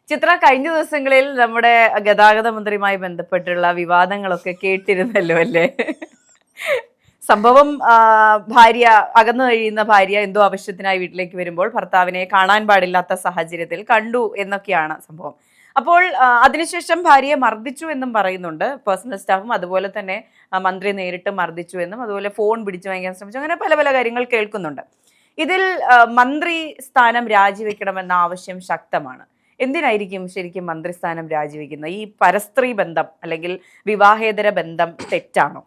ചിത്ര, കഴിഞ്ഞ ദിവസങ്ങളിൽ നമ്മുടെ ഗതാഗത മന്ത്രിയുമായി ബന്ധപ്പെട്ടുള്ള വിവാദങ്ങളൊക്കെ കേട്ടിരുന്നല്ലോ അല്ലേ? സംഭവം ഭാര്യ, അകന്നു കഴിയുന്ന ഭാര്യ എന്തോ ആവശ്യത്തിനായി വീട്ടിലേക്ക് വരുമ്പോൾ ഭർത്താവിനെ കാണാൻ പാടില്ലാത്ത സാഹചര്യത്തിൽ കണ്ടു എന്നൊക്കെയാണ് സംഭവം. അപ്പോൾ അതിനുശേഷം ഭാര്യയെ മർദ്ദിച്ചു എന്നും പറയുന്നുണ്ട് പേഴ്സണൽ സ്റ്റാഫും. അതുപോലെ തന്നെ മന്ത്രി നേരിട്ട് മർദ്ദിച്ചു എന്നും, അതുപോലെ ഫോൺ പിടിച്ചു വാങ്ങിക്കാൻ ശ്രമിച്ചു, അങ്ങനെ പല പല കാര്യങ്ങൾ കേൾക്കുന്നുണ്ട്. ഇതിൽ മന്ത്രി സ്ഥാനം രാജിവെക്കണമെന്ന ആവശ്യം ശക്തമാണ്. എന്തിനായിരിക്കും ശരിക്കും മന്ത്രിസ്ഥാനം രാജിവെക്കുന്നത്? ഈ പരസ്ത്രീ ബന്ധം അല്ലെങ്കിൽ വിവാഹേതര ബന്ധം തെറ്റാണോ?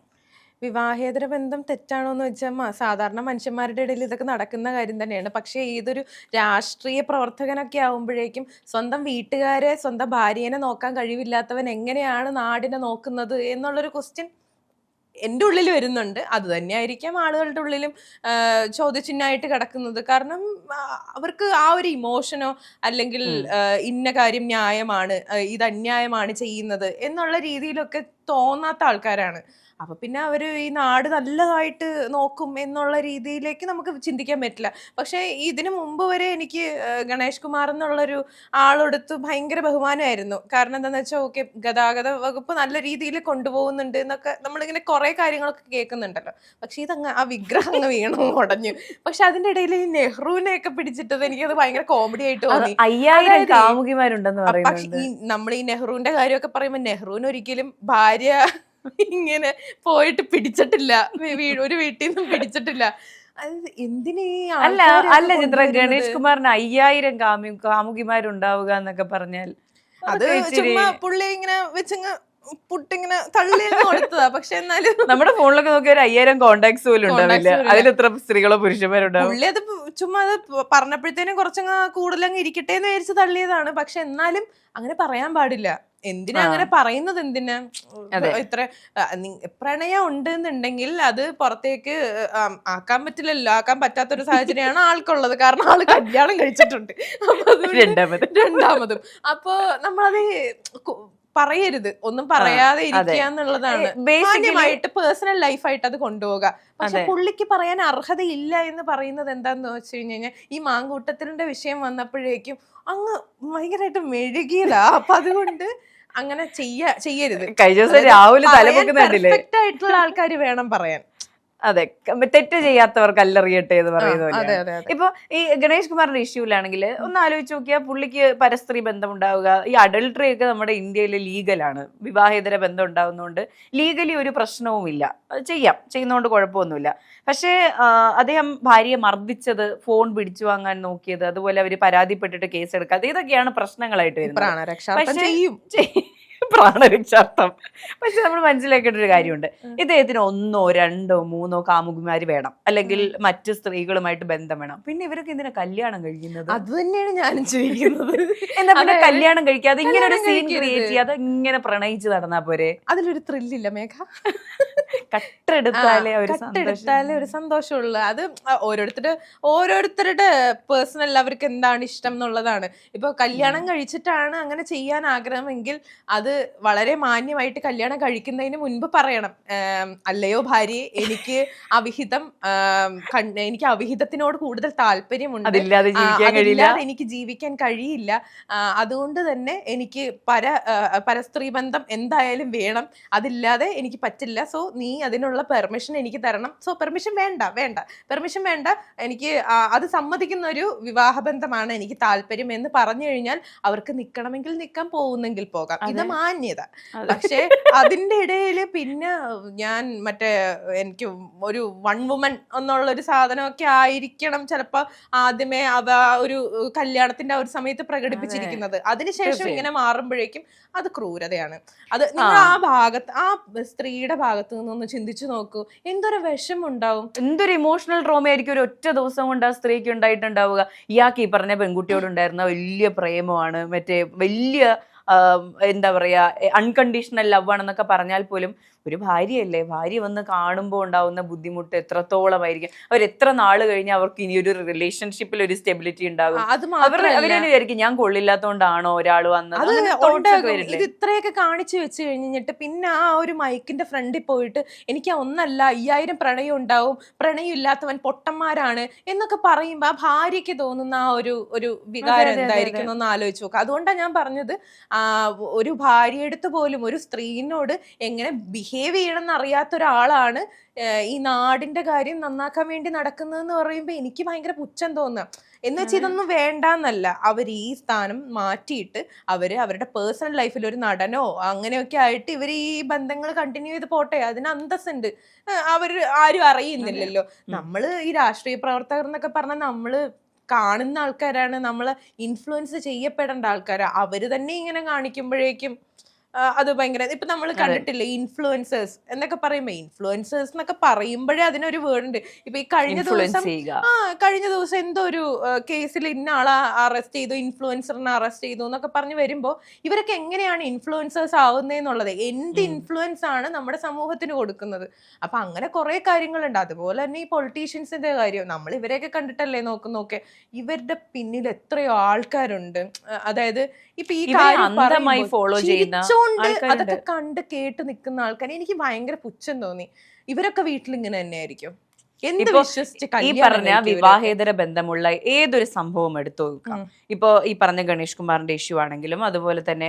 വിവാഹേതര ബന്ധം തെറ്റാണോ എന്ന് വെച്ചാൽ സാധാരണ മനുഷ്യന്മാരുടെ ഇടയിൽ ഇതൊക്കെ നടക്കുന്ന കാര്യം തന്നെയാണ്. പക്ഷേ ഇതൊരു രാഷ്ട്രീയ പ്രവർത്തകനൊക്കെ ആവുമ്പോഴേക്കും സ്വന്തം വീട്ടുകാരെ, സ്വന്തം ഭാര്യേനെ നോക്കാൻ കഴിവില്ലാത്തവൻ എങ്ങനെയാണ് നാടിനെ നോക്കുന്നത് എന്നുള്ളൊരു ക്വസ്റ്റ്യൻ എൻ്റെ ഉള്ളിൽ വരുന്നുണ്ട്. അത് തന്നെയായിരിക്കാം ആളുകളുടെ ഉള്ളിലും ചോദ്യചിഹ്നമായിട്ട് കിടക്കുന്നത്. കാരണം അവർക്ക് ആ ഒരു ഇമോഷനോ അല്ലെങ്കിൽ ഇന്ന കാര്യം ന്യായമാണ്, ഇത് അന്യായമാണ് ചെയ്യുന്നത് എന്നുള്ള രീതിയിലൊക്കെ തോന്നാത്ത ആൾക്കാരാണ്. അപ്പൊ പിന്നെ അവര് ഈ നാട് നല്ലതായിട്ട് നോക്കും എന്നുള്ള രീതിയിലേക്ക് നമുക്ക് ചിന്തിക്കാൻ പറ്റില്ല. പക്ഷെ ഇതിനു മുമ്പ് വരെ എനിക്ക് ഗണേഷ് കുമാർ എന്നുള്ളൊരു ആളെടുത്ത് ഭയങ്കര ബഹുമാനമായിരുന്നു. കാരണം എന്താന്ന് വെച്ചാൽ, ഓക്കെ, ഗതാഗത വകുപ്പ് നല്ല രീതിയിൽ കൊണ്ടുപോകുന്നുണ്ട് എന്നൊക്കെ നമ്മളിങ്ങനെ കുറെ കാര്യങ്ങളൊക്കെ കേൾക്കുന്നുണ്ടല്ലോ. പക്ഷെ ഇതങ്ങ് ആ വിഗ്രഹം അങ്ങ് വീണു ഉടഞ്ഞു. പക്ഷെ അതിന്റെ ഇടയിൽ ഈ നെഹ്റുവിനെ ഒക്കെ പിടിച്ചിട്ടത് എനിക്കത് ഭയങ്കര കോമഡി ആയിട്ട് തോന്നി. 5000 കാമുകിമാരുണ്ടെന്ന് പക്ഷെ ഈ നമ്മൾ ഈ നെഹ്റുവിന്റെ കാര്യമൊക്കെ പറയുമ്പോൾ നെഹ്റുവിന് ഒരിക്കലും ഭാര്യ ഇങ്ങനെ പോയിട്ട് പിടിച്ചിട്ടില്ല, ഒരു വീട്ടിൽ നിന്നും പിടിച്ചിട്ടില്ല. എന്തിനീ അല്ല ചിത്ര, ഗണേഷ് കുമാറിന് 5000 കാമുകിമാരുണ്ടാവുക എന്നൊക്കെ പറഞ്ഞാൽ അത് ചുമ്മാ പുള്ളി ഇങ്ങനെ വെച്ചങ്ങ് പുട്ടിങ്ങനെ തള്ളി കൊടുത്തതാ. പക്ഷെ എന്നാലും നമ്മുടെ ഫോണിലൊക്കെ നോക്കിയ 5000 കോണ്ടാക്ട്സ് പോലും ഉണ്ടാവില്ല. അതിലെത്ര സ്ത്രീകളോ പുരുഷന്മാരുണ്ടാവും. പുള്ളി അത് ചുമ്മാ അത് പറഞ്ഞപ്പോഴത്തേനും കുറച്ചങ്ങ് കൂടുതലങ്ങ് ഇരിക്കട്ടെ എന്ന് വിചാരിച്ച് തള്ളിയതാണ്. പക്ഷെ എന്നാലും അങ്ങനെ പറയാൻ പാടില്ല. എന്തിനാ അങ്ങനെ പറയുന്നത്? എന്തിനാ ഇത്ര പ്രണയം ഉണ്ട് എന്നുണ്ടെങ്കിൽ അത് പുറത്തേക്ക് ആക്കാൻ പറ്റില്ലല്ലോ. ആക്കാൻ പറ്റാത്തൊരു സാഹചര്യമാണ് ആൾക്കുള്ളത്. കാരണം ആള് കല്യാണം കഴിച്ചിട്ടുണ്ട്. അപ്പൊ രണ്ടാമതും അപ്പൊ നമ്മളത് പറയരുത്, ഒന്നും പറയാതെ ഇരിക്കുക എന്നുള്ളതാണ്. മാന്യമായിട്ട് പേഴ്സണൽ ലൈഫായിട്ട് അത് കൊണ്ടുപോകുക. പക്ഷെ പുള്ളിക്ക് പറയാൻ അർഹതയില്ല എന്ന് പറയുന്നത് എന്താന്ന് വെച്ച് കഴിഞ്ഞാൽ, ഈ മാങ്കൂട്ടത്തിന്റെ വിഷയം വന്നപ്പോഴേക്കും അങ്ങ് ഭയങ്കരമായിട്ട് മെഴുകിയതാ. അപ്പൊ അതുകൊണ്ട് അങ്ങനെ ചെയ്യരുത്. കഴിഞ്ഞ ദിവസം രാഹുൽ തലമുക്കുന്നുണ്ടല്ലേ? പെർഫെക്റ്റ് ആയിട്ടുള്ള ആൾക്കാർ വേണം പറയാൻ. അതെ, തെറ്റ് ചെയ്യാത്തവർ കല്ലെറിയട്ടെ എന്ന് പറയുന്നത്. ഇപ്പൊ ഈ ഗണേഷ് കുമാറിന്റെ ഇഷ്യൂലാണെങ്കിൽ ഒന്ന് ആലോചിച്ച് നോക്കിയാൽ, പുള്ളിക്ക് പരസ്ത്രീ ബന്ധം ഉണ്ടാവുക, ഈ അഡൾട്ടറി ഒക്കെ നമ്മുടെ ഇന്ത്യയിൽ ലീഗലാണ്. വിവാഹേതര ബന്ധം ഉണ്ടാവുന്നതുകൊണ്ട് ലീഗലി ഒരു പ്രശ്നവുമില്ല, ചെയ്യുന്നതുകൊണ്ട് കുഴപ്പമൊന്നുമില്ല. പക്ഷേ അദ്ദേഹം ഭാര്യയെ മർദ്ദിച്ചത്, ഫോൺ പിടിച്ചു വാങ്ങാൻ നോക്കിയത്, അതുപോലെ അവര് പരാതിപ്പെട്ടിട്ട് കേസെടുക്കാതെ, ഇതൊക്കെയാണ് പ്രശ്നങ്ങളായിട്ട് വരുന്നത്. പ്രാണരക്ഷാർത്ഥം. പക്ഷെ നമ്മൾ മനസ്സിലാക്കേണ്ട ഒരു കാര്യമുണ്ട്, ഇദ്ദേഹത്തിന് 1, 2, 3 കാമുകിമാര് വേണം, അല്ലെങ്കിൽ മറ്റു സ്ത്രീകളുമായിട്ട് ബന്ധം വേണം. പിന്നെ ഇവരൊക്കെ എന്തിനാ കല്യാണം കഴിക്കുന്നത്? അത് തന്നെയാണ് ഞാനും ചോദിക്കുന്നത്. എന്താ പിന്നെ കല്യാണം കഴിക്കാതെ ഇങ്ങനെ ഒരു സീൻ ക്രിയേറ്റ് ചെയ്യാതെ ഇങ്ങനെ പ്രണയിച്ച് നടന്നാ പോരെ? അതിലൊരു ത്രില്ലില്ല മേഘ. കട്ടെടുത്താലേ ഒരു സന്തോഷമുള്ള. അത് ഓരോരുത്തരുടെ പേഴ്സണൽ, അവർക്ക് എന്താണ് ഇഷ്ടം എന്നുള്ളതാണ്. ഇപ്പൊ കല്യാണം കഴിച്ചിട്ടാണ് അങ്ങനെ ചെയ്യാൻ ആഗ്രഹമെങ്കിൽ അത് വളരെ മാന്യമായിട്ട് കല്യാണം കഴിക്കുന്നതിന് മുൻപ് പറയണം, അല്ലയോ ഭാര്യയെ, എനിക്ക് അവിഹിതത്തിനോട് കൂടുതൽ താല്പര്യമുണ്ട്, അതില്ലാതെ എനിക്ക് ജീവിക്കാൻ കഴിയില്ല. അതുകൊണ്ട് തന്നെ എനിക്ക് പരസ്ത്രീ ബന്ധം എന്തായാലും വേണം, അതില്ലാതെ എനിക്ക് പറ്റില്ല. സോ നീ അതിനുള്ള പെർമിഷൻ എനിക്ക് തരണം. സോ പെർമിഷൻ വേണ്ട, എനിക്ക് അത് സമ്മതിക്കുന്ന ഒരു വിവാഹബന്ധമാണ് എനിക്ക് താല്പര്യം എന്ന് പറഞ്ഞു കഴിഞ്ഞാൽ അവർക്ക് നിൽക്കണമെങ്കിൽ നിൽക്കാൻ, പോകുന്നെങ്കിൽ പോകാം. ഇത് മാന്യത. പക്ഷെ അതിന്റെ ഇടയില് പിന്നെ ഞാൻ എനിക്ക് ഒരു വൺ വുമൻ എന്നുള്ളൊരു സാധനമൊക്കെ ആയിരിക്കണം ചിലപ്പോ ആദ്യമേ ഒരു കല്യാണത്തിന്റെ ആ ഒരു സമയത്ത് പ്രകടിപ്പിച്ചിരിക്കുന്നത്. അതിനുശേഷം ഇങ്ങനെ മാറുമ്പോഴേക്കും അത് ക്രൂരതയാണ്. അത് നിങ്ങൾ ആ സ്ത്രീയുടെ ഭാഗത്ത് നിന്നൊന്ന് ചിന്തിച്ചു നോക്കൂ. എന്തൊരു വിഷമം ഉണ്ടാവും, എന്തൊരു ഇമോഷണൽ ട്രോമ ആയിരിക്കും ഒരു ഒറ്റ ദിവസം കൊണ്ട് ആ സ്ത്രീക്ക് ഉണ്ടായിട്ടുണ്ടാവുക. ഇയാൾക്ക് ഈ പറഞ്ഞ പെൺകുട്ടിയോടുണ്ടായിരുന്ന വലിയ പ്രേമമാണ്, വലിയ എന്താ പറയാ അൺകണ്ടീഷണൽ ലവ് ആണെന്നൊക്കെ പറഞ്ഞാൽ പോലും ഒരു ഭാര്യയല്ലേ, ഭാര്യ വന്ന് കാണുമ്പോൾ ഉണ്ടാവുന്ന ബുദ്ധിമുട്ട് എത്രത്തോളമായിരിക്കും. അവർ എത്ര നാള് കഴിഞ്ഞ് അവർക്ക് ഇനി ഒരു റിലേഷൻഷിപ്പിൽ ഒരു സ്റ്റെബിലിറ്റി ഉണ്ടാകും. അവരെന്നെ വിചാരിക്കും ഞാൻ കൊള്ളില്ലാത്തോണ്ടാണോ ഒരാൾ വന്നത്. ഇത് ഇത്രയൊക്കെ കാണിച്ചു വെച്ച് കഴിഞ്ഞിട്ട് പിന്നെ ആ ഒരു മൈക്കിന്റെ ഫ്രണ്ടിൽ പോയിട്ട് എനിക്ക് ഒന്നല്ല 5000 പ്രണയം ഉണ്ടാവും, പ്രണയം ഇല്ലാത്തവൻ പൊട്ടന്മാരാണ് എന്നൊക്കെ പറയുമ്പോ ആ ഭാര്യയ്ക്ക് തോന്നുന്ന ആ ഒരു വികാരം എന്തായിരിക്കും എന്ന് ആലോചിച്ച് നോക്കുക. അതുകൊണ്ടാണ് ഞാൻ പറഞ്ഞത്, ഒരു ഭാര്യയെടുത്ത് പോലും ഒരു സ്ത്രീനോട് എങ്ങനെ ബിഹേവ് ചെയ്യണം എന്നറിയാത്ത ഒരാളാണ് ഈ നാടിന്റെ കാര്യം നന്നാക്കാൻ വേണ്ടി നടക്കുന്നതെന്ന് പറയുമ്പോൾ എനിക്ക് ഭയങ്കര പുച്ഛം തോന്നുക. എന്ന് വെച്ചാൽ ഇതൊന്നും വേണ്ടെന്നല്ല, അവർ ഈ സ്ഥാനം മാറ്റിയിട്ട് അവരുടെ പേഴ്സണൽ ലൈഫിൽ ഒരു നടനോ അങ്ങനെയൊക്കെ ആയിട്ട് ഇവർ ഈ ബന്ധങ്ങൾ കണ്ടിന്യൂ ചെയ്ത് പോട്ടെ, അതിന് അന്തസ്സുണ്ട്. അവർ ആരും അറിയുന്നില്ലല്ലോ. നമ്മള് ഈ രാഷ്ട്രീയ പ്രവർത്തകർ എന്നൊക്കെ പറഞ്ഞാൽ നമ്മള് കാണുന്ന ആൾക്കാരാണ്, നമ്മള് ഇൻഫ്ലുവൻസ് ചെയ്യപ്പെടേണ്ട ആൾക്കാരാ. അവര് തന്നെ ഇങ്ങനെ കാണിക്കുമ്പോഴേക്കും അത് ഭയങ്കര, ഇപ്പൊ നമ്മൾ കണ്ടിട്ടില്ലേ ഇൻഫ്ലുവൻസേഴ്സ് എന്നൊക്കെ പറയുമ്പോ, ഇൻഫ്ലുവൻസേഴ്സ് എന്നൊക്കെ പറയുമ്പോഴേ അതിനൊരു വേർഡ് ഉണ്ട്. ഇപ്പൊ ഈ കഴിഞ്ഞ ദിവസം എന്തോ ഒരു കേസിൽ ഇന്ന ആളെ അറസ്റ്റ് ചെയ്തു, ഇൻഫ്ലുവൻസറിനെ അറസ്റ്റ് ചെയ്തു എന്നൊക്കെ പറഞ്ഞ് വരുമ്പോ ഇവരൊക്കെ എങ്ങനെയാണ് ഇൻഫ്ലുവൻസേഴ്സ് ആവുന്നതെന്നുള്ളത്, എന്ത് ഇൻഫ്ലുവൻസ് ആണ് നമ്മുടെ സമൂഹത്തിന് കൊടുക്കുന്നത്. അപ്പൊ അങ്ങനെ കുറെ കാര്യങ്ങളുണ്ട്. അതുപോലെ തന്നെ ഈ പൊളിറ്റീഷ്യൻസിന്റെ കാര്യം നമ്മൾ ഇവരെയൊക്കെ കണ്ടിട്ടല്ലേ നോക്കെ ഇവരുടെ പിന്നിൽ എത്രയോ ആൾക്കാരുണ്ട്. അതായത് ഇപ്പൊ ഈ കാര്യം ഫോളോ ചെയ്യുന്ന അതൊക്കെ കണ്ട് കേട്ട് നിൽക്കുന്ന ആൾക്കാർ എനിക്ക് ഭയങ്കര പുച്ഛം തോന്നി. ഇവരൊക്കെ വീട്ടിൽ ഇങ്ങനെ തന്നെയായിരിക്കും. ഈ പറഞ്ഞ വിവാഹേതര ബന്ധമുള്ള ഏതൊരു സംഭവം എടുത്തു നോക്കാം. ഇപ്പൊ ഈ പറഞ്ഞ ഗണേഷ് കുമാറിന്റെ ഇഷ്യൂ ആണെങ്കിലും, അതുപോലെ തന്നെ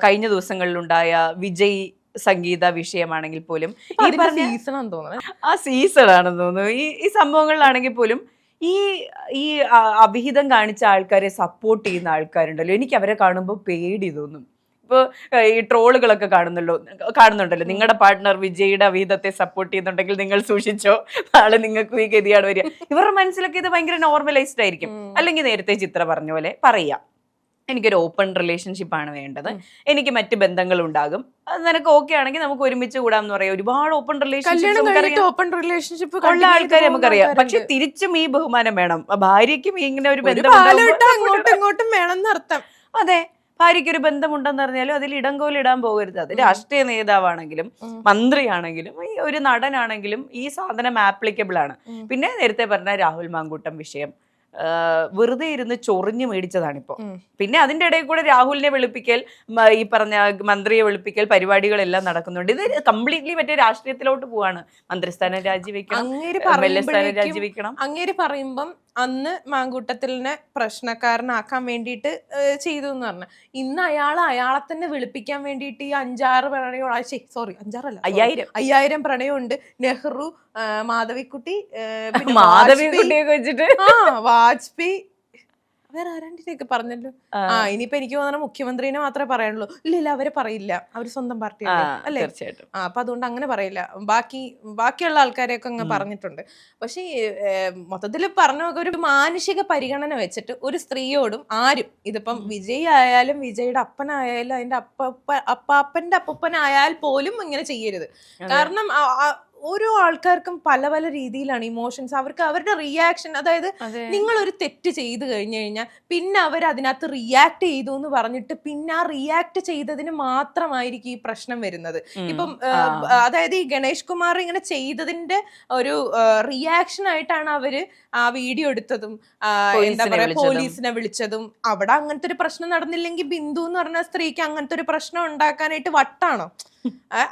കഴിഞ്ഞ ദിവസങ്ങളിലുണ്ടായ വിജയ് സംഗീത വിഷയമാണെങ്കിൽ പോലും, ആ സീസൺ ആണെന്ന് തോന്നുന്നു ഈ സംഭവങ്ങളിലാണെങ്കിൽ പോലും ഈ അവിഹിതം കാണിച്ച ആൾക്കാരെ സപ്പോർട്ട് ചെയ്യുന്ന ആൾക്കാരുണ്ടല്ലോ, എനിക്ക് അവരെ കാണുമ്പോൾ പേടി തോന്നും. ഇപ്പോൾ ഈ ട്രോളുകളൊക്കെ കാണുന്നുണ്ടല്ലോ, നിങ്ങളുടെ പാർട്ട്ണർ വിജയുടെ അവിഹിതത്തെ സപ്പോർട്ട് ചെയ്യുന്നുണ്ടെങ്കിൽ നിങ്ങൾ സൂക്ഷിച്ചോ, നാളെ നിങ്ങൾക്ക് ഈ ഗതിയാണ് വരിക. ഇവരുടെ മനസ്സിലൊക്കെ ഇത് ഭയങ്കര നോർമലൈസ്ഡ് ആയിരിക്കും. അല്ലെങ്കിൽ നേരത്തെ ചിത്ര പറഞ്ഞ പോലെ പറയാം, എനിക്കൊരു ഓപ്പൺ റിലേഷൻഷിപ്പ് ആണ് വേണ്ടത്, എനിക്ക് മറ്റ് ബന്ധങ്ങൾ ഉണ്ടാകും, അത് നിനക്ക് ഓക്കെ ആണെങ്കിൽ നമുക്ക് ഒരുമിച്ച് കൂടാന്ന് പറയാം. ഒരുപാട് ഓപ്പൺ റിലേഷൻഷിപ്പ് ഉള്ള ആൾക്കാരെ നമുക്കറിയാം. പക്ഷെ തിരിച്ചും ഈ ബഹുമാനം വേണം, ഭാര്യയ്ക്കും ഇങ്ങനെ ഒരു ബന്ധം ഇങ്ങോട്ടും വേണം അർത്ഥം. അതെ, ഭാര്യയ്ക്ക് ഒരു ബന്ധമുണ്ടെന്ന് പറഞ്ഞാലും അതിൽ ഇടങ്കോലിടാൻ പോകരുത്. അത് രാഷ്ട്രീയ നേതാവാണെങ്കിലും മന്ത്രിയാണെങ്കിലും ഒരു നടനാണെങ്കിലും ഈ സാധനം ആപ്ലിക്കബിൾ ആണ്. പിന്നെ നേരത്തെ പറഞ്ഞ രാഹുൽ മാങ്കൂട്ടം വിഷയം വെറുതെ ഇരുന്ന് ചൊറിഞ്ഞു മേടിച്ചതാണിപ്പോ. പിന്നെ അതിന്റെ ഇടയിൽ കൂടെ രാഹുലിനെ വെളുപ്പിക്കൽ, ഈ പറഞ്ഞ മന്ത്രിയെ വെളുപ്പിക്കൽ പരിപാടികളെല്ലാം നടക്കുന്നുണ്ട്. ഇത് കംപ്ലീറ്റ്ലി മറ്റേ രാഷ്ട്രീയത്തിലോട്ട് പോവാണ്. മന്ത്രിസ്ഥാനം രാജിവെക്കണം, MLA സ്ഥാനം രാജിവെക്കണം. അങ്ങേര് പറയുമ്പം അന്ന് മാങ്കൂട്ടത്തിലിനെ പ്രശ്നക്കാരനാക്കാൻ വേണ്ടിയിട്ട് ചെയ്തു എന്ന് പറഞ്ഞ, ഇന്ന് അയാളെ തന്നെ വിളിപ്പിക്കാൻ വേണ്ടിയിട്ട് ഈ 5-6 പ്രണയം, 5000 പ്രണയമുണ്ട്. നെഹ്റു, മാധവിക്കുട്ടി, വെച്ചിട്ട് വാജ്പേയി, വേറെ ആരാണ്ടിനെയൊക്കെ പറഞ്ഞല്ലോ. ഇനിയിപ്പോ എനിക്ക് തോന്നുന്ന മുഖ്യമന്ത്രിനെ മാത്രമേ പറയാനുള്ളൂ. ഇല്ല അവരെ പറയില്ല, അവര് സ്വന്തം പാർട്ടി അല്ലേ. അപ്പൊ അതുകൊണ്ട് അങ്ങനെ പറയില്ല. ബാക്കിയുള്ള ആൾക്കാരെയൊക്കെ അങ്ങ് പറഞ്ഞിട്ടുണ്ട്. പക്ഷെ മൊത്തത്തിൽ പറഞ്ഞ ഒരു മാനുഷിക പരിഗണന വെച്ചിട്ട് ഒരു സ്ത്രീയോടും ആരും, ഇതിപ്പം വിജയ് ആയാലും വിജയുടെ അപ്പനായാലും അതിന്റെ അപ്പാപ്പന്റെ അപ്പൂപ്പനായാൽ പോലും ഇങ്ങനെ ചെയ്യരുത്. കാരണം ഓരോ ആൾക്കാർക്കും പല പല രീതിയിലാണ് ഇമോഷൻസ്, അവർക്ക് അവരുടെ റിയാക്ഷൻ. അതായത് നിങ്ങൾ ഒരു തെറ്റ് ചെയ്തു കഴിഞ്ഞു കഴിഞ്ഞാൽ പിന്നെ അവർ അതിനകത്ത് റിയാക്ട് ചെയ്തു എന്ന് പറഞ്ഞിട്ട് പിന്നെ ആ റിയാക്ട് ചെയ്തതിന് മാത്രമായിരിക്കും ഈ പ്രശ്നം വരുന്നത്. ഇപ്പം അതായത് ഈ ഗണേഷ് കുമാർ ഇങ്ങനെ ചെയ്തതിന്റെ ഒരു റിയാക്ഷൻ ആയിട്ടാണ് അവര് ആ വീഡിയോ എടുത്തതും എന്താ പറയാ പോലീസിനെ വിളിച്ചതും. അവിടെ അങ്ങനത്തെ ഒരു പ്രശ്നം നടന്നില്ലെങ്കിൽ ബിന്ദു എന്ന് പറഞ്ഞ സ്ത്രീക്ക് അങ്ങനത്തെ ഒരു പ്രശ്നം ഉണ്ടാക്കാനായിട്ട് വട്ടാണോ?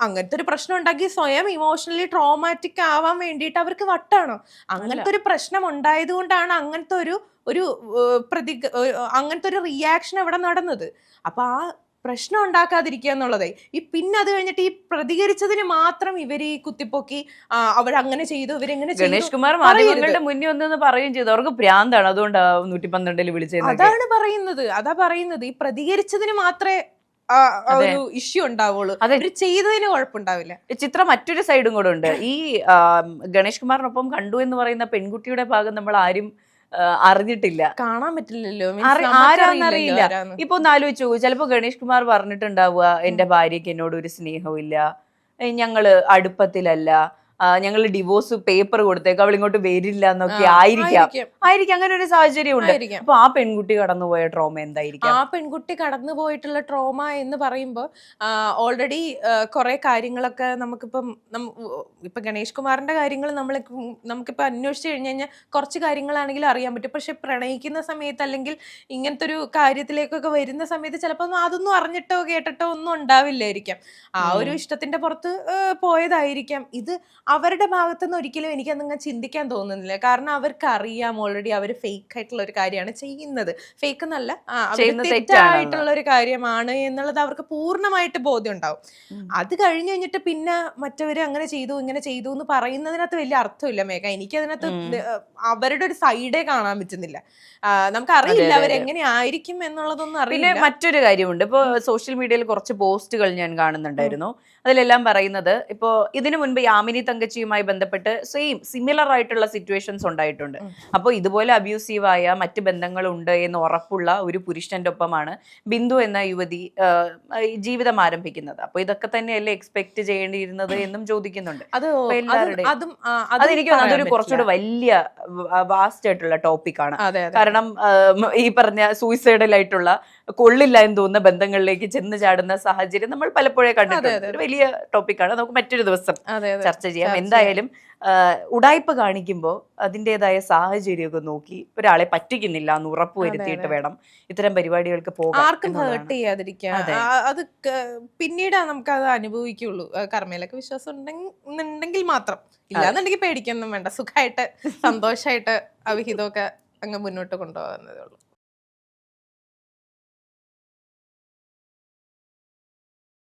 അങ്ങനത്തെ ഒരു പ്രശ്നം ഉണ്ടാക്കി സ്വയം ഇമോഷണലി ട്രോമാറ്റിക് ആവാൻ വേണ്ടിയിട്ട് അവർക്ക് വട്ടാണോ? അങ്ങനത്തെ ഒരു പ്രശ്നം ഉണ്ടായത് കൊണ്ടാണ് അങ്ങനത്തെ ഒരു അങ്ങനത്തെ ഒരു റിയാക്ഷൻ അവിടെ നടന്നത്. അപ്പൊ ആ പ്രശ്നം ഉണ്ടാക്കാതിരിക്കുക എന്നുള്ളതേ. പിന്നെ അത് കഴിഞ്ഞിട്ട് ഈ പ്രതികരിച്ചതിന് മാത്രം ഇവര് ഈ കുത്തിപ്പൊക്കി അവരങ്ങനെ ചെയ്തു, ഇവരെങ്ങനെ ചെയ്തു. ഗണേഷ് കുമാർ മാധ്യമങ്ങളുടെ മുന്നിൽ വന്നെന്ന് പറയുകയും ചെയ്തു, അവർക്ക് ഭ്രാന്താണ്, അതുകൊണ്ട് 112 വിളിച്ചത്. അതാ പറയുന്നത് ഈ പ്രതികരിച്ചതിന് മാത്രമേ ഒരു ഇഷ്യൂ ഉണ്ടാവുള്ളൂ, അവര് ചെയ്തതിന് കുഴപ്പമുണ്ടാവില്ല. ചിത്ര മറ്റൊരു സൈഡും കൂടെ ഉണ്ട്. ഈ ഗണേഷ് കുമാറിനൊപ്പം കണ്ടു എന്ന് പറയുന്ന പെൺകുട്ടിയുടെ ഭാഗം നമ്മൾ ആരും അറിഞ്ഞിട്ടില്ല, കാണാൻ പറ്റില്ലല്ലോ, ആരാന്നറിയില്ല. ഇപ്പൊ ഒന്ന് ആലോചിച്ചു, ചിലപ്പോ ഗണേഷ് കുമാർ പറഞ്ഞിട്ടുണ്ടാവുക എന്റെ ഭാര്യയ്ക്ക് എന്നോട് ഒരു സ്നേഹവും ഇല്ല, ഞങ്ങള് അടുപ്പത്തിലല്ല, ഞങ്ങൾ ഡിവോഴ്സ് പേപ്പർ കൊടുത്തേക്ക്, അവൾ ഇങ്ങോട്ട് വരില്ല എന്നൊക്കെ ആയിരിക്കാം അങ്ങനെ ഒരു സാഹചര്യം ഉണ്ട്. അപ്പൊ ആ പെൺകുട്ടി കടന്നുപോയ ട്രോമ എന്തായിരിക്കും? ആ പെൺകുട്ടി കടന്നുപോയിട്ടുള്ള ട്രോമ എന്ന് പറയുമ്പോൾ ഓൾറെഡി കുറെ കാര്യങ്ങളൊക്കെ നമുക്കിപ്പം ഇപ്പൊ ഗണേഷ് കുമാറിന്റെ കാര്യങ്ങൾ നമുക്കിപ്പോ അന്വേഷിച്ച് കഴിഞ്ഞു കഴിഞ്ഞാൽ കുറച്ച് കാര്യങ്ങളാണെങ്കിലും അറിയാൻ പറ്റും. പക്ഷെ പ്രണയിക്കുന്ന സമയത്ത് അല്ലെങ്കിൽ ഇങ്ങനത്തെ ഒരു കാര്യത്തിലേക്കൊക്കെ വരുന്ന സമയത്ത് ചിലപ്പോൾ അതൊന്നും അറിഞ്ഞിട്ടോ കേട്ടിട്ടോ ഒന്നും ഉണ്ടാവില്ലായിരിക്കാം. ആ ഒരു ഇഷ്ടത്തിന്റെ പുറത്ത് പോയതായിരിക്കാം. ഇത് അവരുടെ ഭാഗത്തുനിന്ന് ഒരിക്കലും എനിക്കതങ്ങ് ചിന്തിക്കാൻ തോന്നുന്നില്ല. കാരണം അവർക്ക് അറിയാം ഓൾറെഡി അവർ ഫേക്ക് ആയിട്ടുള്ള ഒരു കാര്യമാണ് ചെയ്യുന്നത്. ഫേക്ക് എന്നല്ല, തെറ്റായിട്ടുള്ള ഒരു കാര്യമാണ് എന്നുള്ളത് അവർക്ക് പൂർണ്ണമായിട്ട് ബോധ്യം ഉണ്ടാവും. അത് കഴിഞ്ഞ് കഴിഞ്ഞിട്ട് പിന്നെ മറ്റവര് അങ്ങനെ ചെയ്തു ഇങ്ങനെ ചെയ്തു എന്ന് പറയുന്നതിനകത്ത് വലിയ അർത്ഥമില്ല മേഘ. എനിക്കതിനകത്ത് അവരുടെ ഒരു സൈഡേ കാണാൻ പറ്റുന്നില്ല. നമുക്ക് അറിയില്ല അവരെങ്ങനെ ആയിരിക്കും എന്നുള്ളതൊന്നും അറിയില്ല. പിന്നെ മറ്റൊരു കാര്യമുണ്ട്, ഇപ്പൊ സോഷ്യൽ മീഡിയയിൽ കുറച്ച് പോസ്റ്റുകൾ ഞാൻ കാണുന്നുണ്ടായിരുന്നു. അതിലെല്ലാം പറയുന്നത് ഇപ്പോ ഇതിനു മുൻപ് യാമിനി തങ്കച്ചിയുമായി ബന്ധപ്പെട്ട് സിമിലർ ആയിട്ടുള്ള സിറ്റുവേഷൻസ് ഉണ്ടായിട്ടുണ്ട്. അപ്പോൾ ഇതുപോലെ അബ്യൂസീവായ മറ്റ് ബന്ധങ്ങളുണ്ട് എന്ന് ഉറപ്പുള്ള ഒരു പുരുഷന്റെ ഒപ്പമാണ് ബിന്ദു എന്ന യുവതി ജീവിതം ആരംഭിക്കുന്നത്. അപ്പൊ ഇതൊക്കെ തന്നെയല്ലേ എക്സ്പെക്ട് ചെയ്യേണ്ടിയിരുന്നത് എന്നും ചോദിക്കുന്നുണ്ട്. അതെനിക്ക് അതൊരു കുറച്ചുകൂടെ വലിയ വാസ്റ്റ് ആയിട്ടുള്ള ടോപ്പിക്കാണ്. കാരണം ഈ പറഞ്ഞ സൂയിസൈഡൽ ആയിട്ടുള്ള കൊള്ളില്ല എന്ന് തോന്നുന്ന ബന്ധങ്ങളിലേക്ക് ചെന്ന് ചാടുന്ന സാഹചര്യം നമ്മൾ പലപ്പോഴേ കണ്ടിട്ടുണ്ട്. ഒരു വലിയ ടോപ്പിക്കാണ്, നമുക്ക് മറ്റൊരു ദിവസം ചർച്ച ചെയ്യാം. എന്തായാലും ഉടായ്പ കാണിക്കുമ്പോൾ അതിൻ്റെതായ സാഹചര്യമൊക്കെ നോക്കി ഒരാളെ പറ്റിക്കുന്നില്ല എന്ന് ഉറപ്പുവരുത്തിയിട്ട് വേണം ഇത്തരം പരിപാടികൾക്ക് പോകാൻ. ആർക്കും ഹേർട്ട് ചെയ്യാതിരിക്കുക, അത് പിന്നീട് നമുക്ക് അത് അനുഭവിക്കുള്ളൂ. കർമ്മയിലൊക്കെ വിശ്വാസം ഉണ്ടെങ്കിൽ മാത്രം, ഇല്ലാന്നുണ്ടെങ്കിൽ പേടിക്കൊന്നും വേണ്ട. സുഖമായിട്ട് സന്തോഷമായിട്ട് അവിഹിതമൊക്കെ അങ്ങ് മുന്നോട്ട് കൊണ്ടുപോകുന്നതേ ഉള്ളൂ.